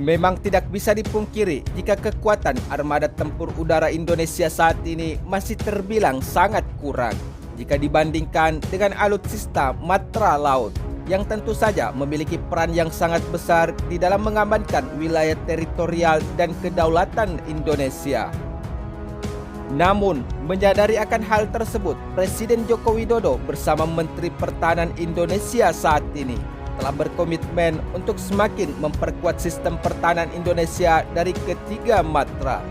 Memang tidak bisa dipungkiri jika kekuatan armada tempur udara Indonesia saat ini masih terbilang sangat kurang jika dibandingkan dengan alutsista Matra Laut yang tentu saja memiliki peran yang sangat besar di dalam mengamankan wilayah teritorial dan kedaulatan Indonesia. Namun, menyadari akan hal tersebut, Presiden Joko Widodo bersama Menteri Pertahanan Indonesia saat ini telah berkomitmen untuk semakin memperkuat sistem pertahanan Indonesia dari ketiga matra.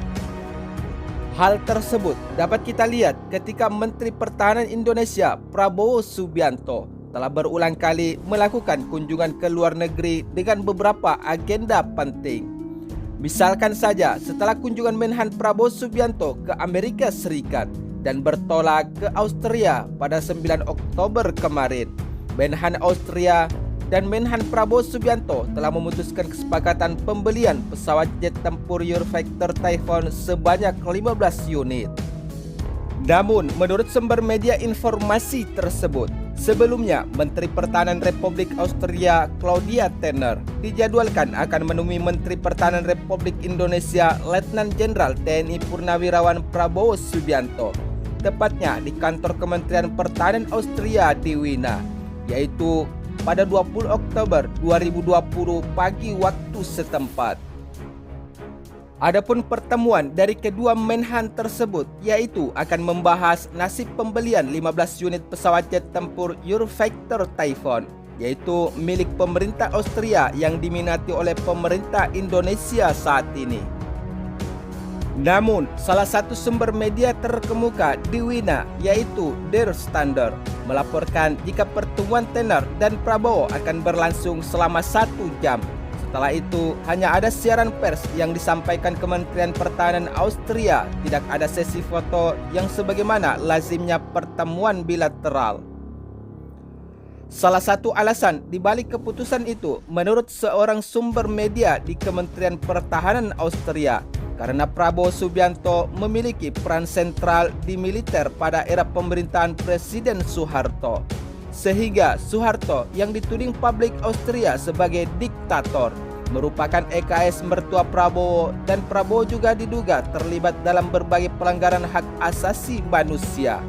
Hal tersebut dapat kita lihat ketika Menteri Pertahanan Indonesia Prabowo Subianto telah berulang kali melakukan kunjungan ke luar negeri dengan beberapa agenda penting. Misalkan saja setelah kunjungan Menhan Prabowo Subianto ke Amerika Serikat dan bertolak ke Austria pada 9 Oktober kemarin, Menhan Austria dan Menhan Prabowo Subianto telah memutuskan kesepakatan pembelian pesawat jet tempur Eurofactor Typhoon sebanyak 15 unit. Namun, menurut sumber media informasi tersebut, sebelumnya Menteri Pertahanan Republik Austria Claudia Tenner dijadwalkan akan menemui Menteri Pertahanan Republik Indonesia Letnan Jenderal TNI Purnawirawan Prabowo Subianto, tepatnya di kantor Kementerian Pertahanan Austria di Wina, yaitu pada 20 Oktober 2020 pagi waktu setempat. Adapun pertemuan dari kedua Menhan tersebut yaitu akan membahas nasib pembelian 15 unit pesawat jet tempur Eurofactor Typhoon, yaitu milik pemerintah Austria yang diminati oleh pemerintah Indonesia saat ini. Namun, salah satu sumber media terkemuka di Wina yaitu Der Standard melaporkan jika pertemuan Tenner dan Prabowo akan berlangsung selama 1 jam. Setelah itu, hanya ada siaran pers yang disampaikan Kementerian Pertahanan Austria, tidak ada sesi foto yang sebagaimana lazimnya pertemuan bilateral. Salah satu alasan di balik keputusan itu, menurut seorang sumber media di Kementerian Pertahanan Austria, karena Prabowo Subianto memiliki peran sentral di militer pada era pemerintahan Presiden Soeharto. Sehingga Soeharto yang dituding publik Austria sebagai diktator merupakan EKS mertua Prabowo, dan Prabowo juga diduga terlibat dalam berbagai pelanggaran hak asasi manusia.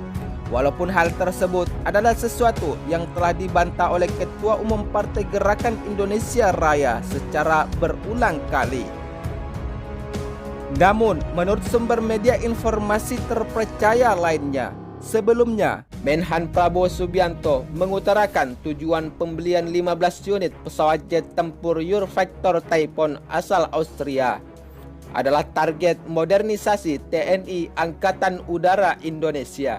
Walaupun hal tersebut adalah sesuatu yang telah dibantah oleh Ketua Umum Partai Gerakan Indonesia Raya secara berulang kali. Namun, menurut sumber media informasi terpercaya lainnya, sebelumnya Menhan Prabowo Subianto mengutarakan tujuan pembelian 15 unit pesawat jet tempur Eurofactor Typhoon asal Austria adalah target modernisasi TNI Angkatan Udara Indonesia.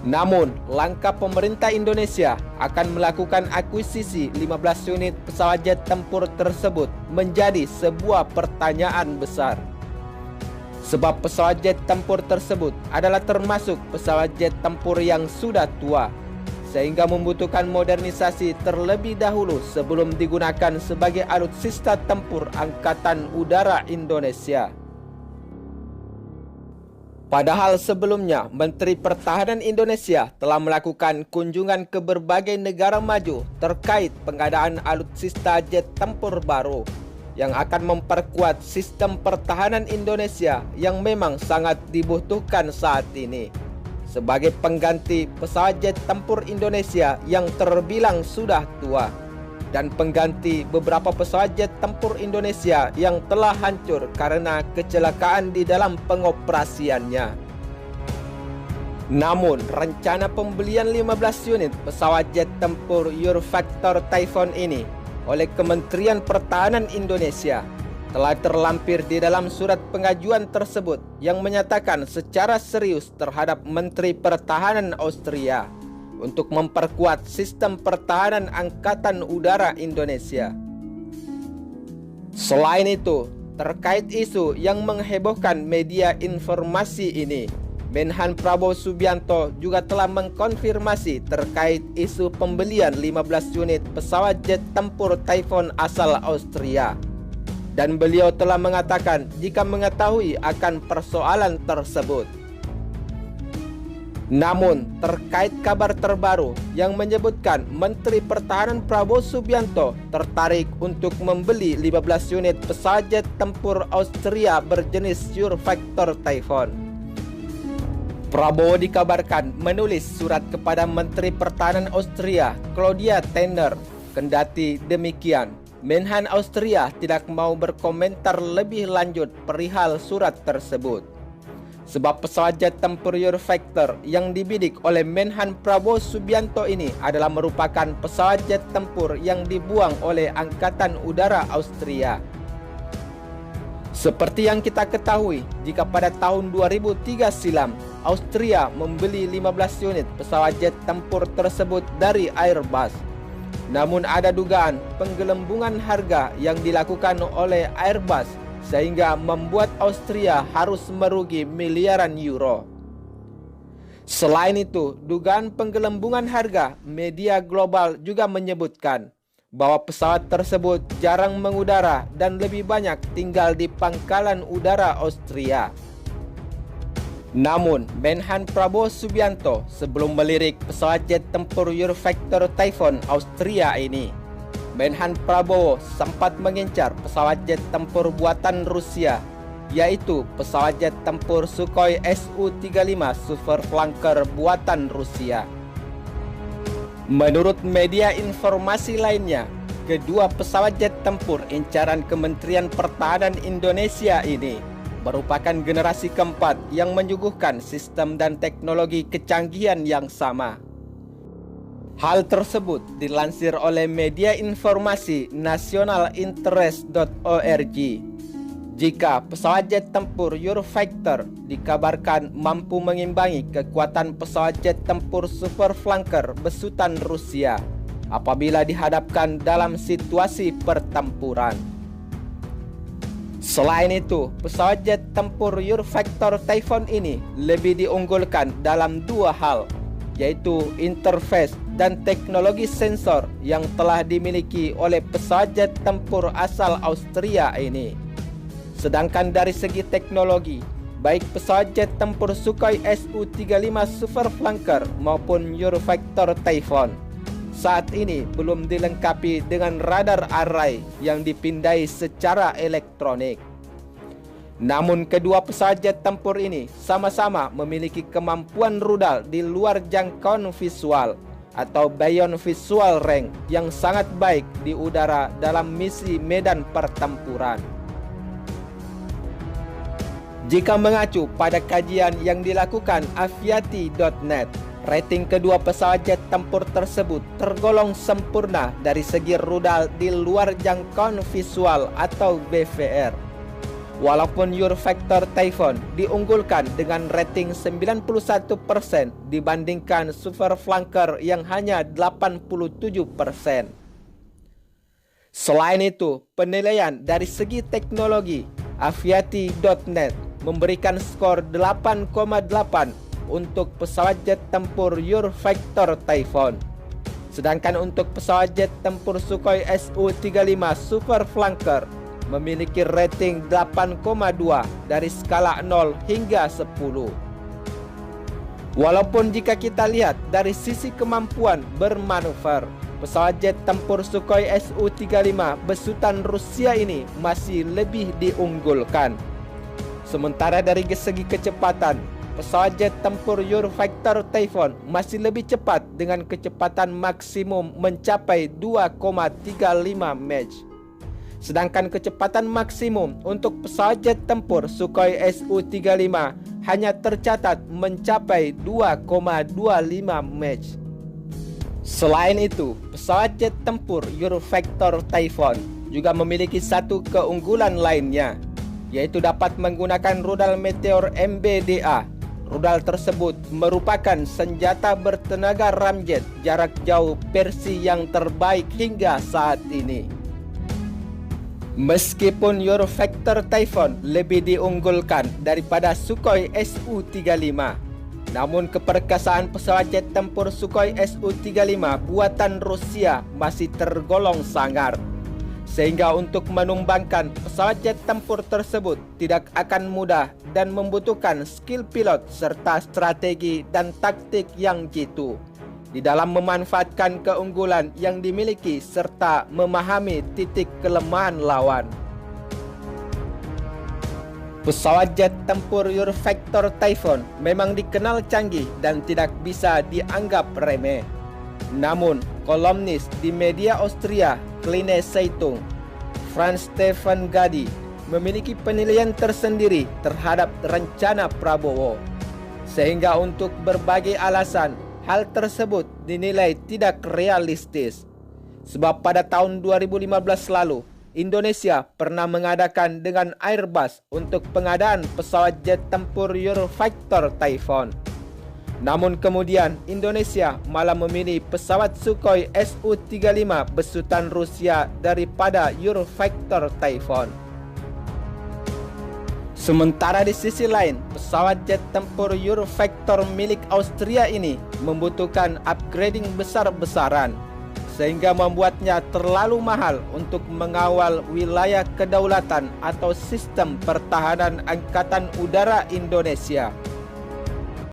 Namun, langkah pemerintah Indonesia akan melakukan akuisisi 15 unit pesawat jet tempur tersebut menjadi sebuah pertanyaan besar. Sebab pesawat jet tempur tersebut adalah termasuk pesawat jet tempur yang sudah tua, sehingga membutuhkan modernisasi terlebih dahulu sebelum digunakan sebagai alutsista tempur Angkatan Udara Indonesia. Padahal sebelumnya, Menteri Pertahanan Indonesia telah melakukan kunjungan ke berbagai negara maju terkait pengadaan alutsista jet tempur baru yang akan memperkuat sistem pertahanan Indonesia yang memang sangat dibutuhkan saat ini sebagai pengganti pesawat jet tempur Indonesia yang terbilang sudah tua dan pengganti beberapa pesawat jet tempur Indonesia yang telah hancur karena kecelakaan di dalam pengoperasiannya. Namun, rencana pembelian 15 unit pesawat jet tempur Eurofactor Typhoon ini oleh Kementerian Pertahanan Indonesia telah terlampir di dalam surat pengajuan tersebut yang menyatakan secara serius terhadap Menteri Pertahanan Austria untuk memperkuat sistem pertahanan Angkatan Udara Indonesia. Selain itu, terkait isu yang menghebohkan media informasi ini, Menhan Prabowo Subianto juga telah mengkonfirmasi terkait isu pembelian 15 unit pesawat jet tempur Typhoon asal Austria. Dan beliau telah mengatakan jika mengetahui akan persoalan tersebut. Namun, terkait kabar terbaru yang menyebutkan Menteri Pertahanan Prabowo Subianto tertarik untuk membeli 15 unit pesawat jet tempur Austria berjenis Eurofactor Typhoon. Prabowo dikabarkan menulis surat kepada Menteri Pertahanan Austria, Claudia Tanner. Kendati demikian, Menhan Austria tidak mau berkomentar lebih lanjut perihal surat tersebut. Sebab pesawat jet tempur Eurofactor yang dibidik oleh Menhan Prabowo Subianto ini adalah merupakan pesawat jet tempur yang dibuang oleh Angkatan Udara Austria. Seperti yang kita ketahui, jika pada tahun 2003 silam, Austria membeli 15 unit pesawat jet tempur tersebut dari Airbus. Namun ada dugaan penggelembungan harga yang dilakukan oleh Airbus sehingga membuat Austria harus merugi miliaran euro. Selain itu, dugaan penggelembungan harga, media global juga menyebutkan bahwa pesawat tersebut jarang mengudara dan lebih banyak tinggal di pangkalan udara Austria. Namun, Menhan Prabowo Subianto sebelum melirik pesawat jet tempur Eurofactor Typhoon Austria ini, Menhan Prabowo sempat mengincar pesawat jet tempur buatan Rusia, yaitu pesawat jet tempur Sukhoi Su-35 Superflanker buatan Rusia. Menurut media informasi lainnya, kedua pesawat jet tempur incaran Kementerian Pertahanan Indonesia ini merupakan generasi keempat yang menyuguhkan sistem dan teknologi kecanggihan yang sama. Hal tersebut dilansir oleh media informasi nationalinterest.org. Jika pesawat jet tempur Eurofactor dikabarkan mampu mengimbangi kekuatan pesawat jet tempur Superflanker besutan Rusia apabila dihadapkan dalam situasi pertempuran. Selain itu, pesawat jet tempur Eurofactor Typhoon ini lebih diunggulkan dalam dua hal, yaitu interface dan teknologi sensor yang telah dimiliki oleh pesawat jet tempur asal Austria ini. Sedangkan dari segi teknologi, baik pesawat jet tempur Sukhoi Su-35 Superflanker maupun Eurofactor Typhoon saat ini belum dilengkapi dengan radar array yang dipindai secara elektronik. Namun kedua pesawat jet tempur ini sama-sama memiliki kemampuan rudal di luar jangkauan visual atau beyond visual range yang sangat baik di udara dalam misi medan pertempuran. Jika mengacu pada kajian yang dilakukan Aviati.net, rating kedua pesawat jet tempur tersebut tergolong sempurna dari segi rudal di luar jangkauan visual atau BVR. Walaupun Eurofactor Typhoon diunggulkan dengan rating 91% dibandingkan Superflanker yang hanya 87%. Selain itu, penilaian dari segi teknologi, Aviati.net memberikan skor 8,8 untuk pesawat jet tempur Eurofactor Typhoon. Sedangkan untuk pesawat jet tempur Sukhoi Su-35 Superflanker memiliki rating 8,2 dari skala 0 hingga 10. Walaupun jika kita lihat dari sisi kemampuan bermanuver, pesawat jet tempur Sukhoi Su-35 besutan Rusia ini masih lebih diunggulkan. Sementara dari segi kecepatan, pesawat jet tempur Eurofactor Typhoon masih lebih cepat dengan kecepatan maksimum mencapai 2,35 Mach. Sedangkan kecepatan maksimum untuk pesawat jet tempur Sukhoi Su-35 hanya tercatat mencapai 2,25 Mach. Selain itu, pesawat jet tempur Eurofactor Typhoon juga memiliki satu keunggulan lainnya, yaitu dapat menggunakan rudal Meteor MBDA. Rudal tersebut merupakan senjata bertenaga ramjet jarak jauh versi yang terbaik hingga saat ini. Meskipun Eurofactor Typhoon lebih diunggulkan daripada Sukhoi Su-35, namun keperkasaan pesawat jet tempur Sukhoi Su-35 buatan Rusia masih tergolong sangar. Sehingga untuk menumbangkan pesawat jet tempur tersebut tidak akan mudah dan membutuhkan skill pilot serta strategi dan taktik yang jitu di dalam memanfaatkan keunggulan yang dimiliki serta memahami titik kelemahan lawan. Pesawat jet tempur Eurofactor Typhoon memang dikenal canggih dan tidak bisa dianggap remeh. Namun, kolumnis di media Austria Kleine Zeitung, Franz Stefan Gadi, memiliki penilaian tersendiri terhadap rencana Prabowo. Sehingga untuk berbagai alasan, hal tersebut dinilai tidak realistis. Sebab pada tahun 2015 lalu, Indonesia pernah mengadakan dengan Airbus untuk pengadaan pesawat jet tempur Eurofactor Typhoon. Namun kemudian Indonesia malah memilih pesawat Sukhoi Su-35 besutan Rusia daripada Eurofactor Typhoon. Sementara di sisi lain, pesawat jet tempur Eurofactor milik Austria ini membutuhkan upgrading besar-besaran, sehingga membuatnya terlalu mahal untuk mengawal wilayah kedaulatan atau sistem pertahanan Angkatan Udara Indonesia.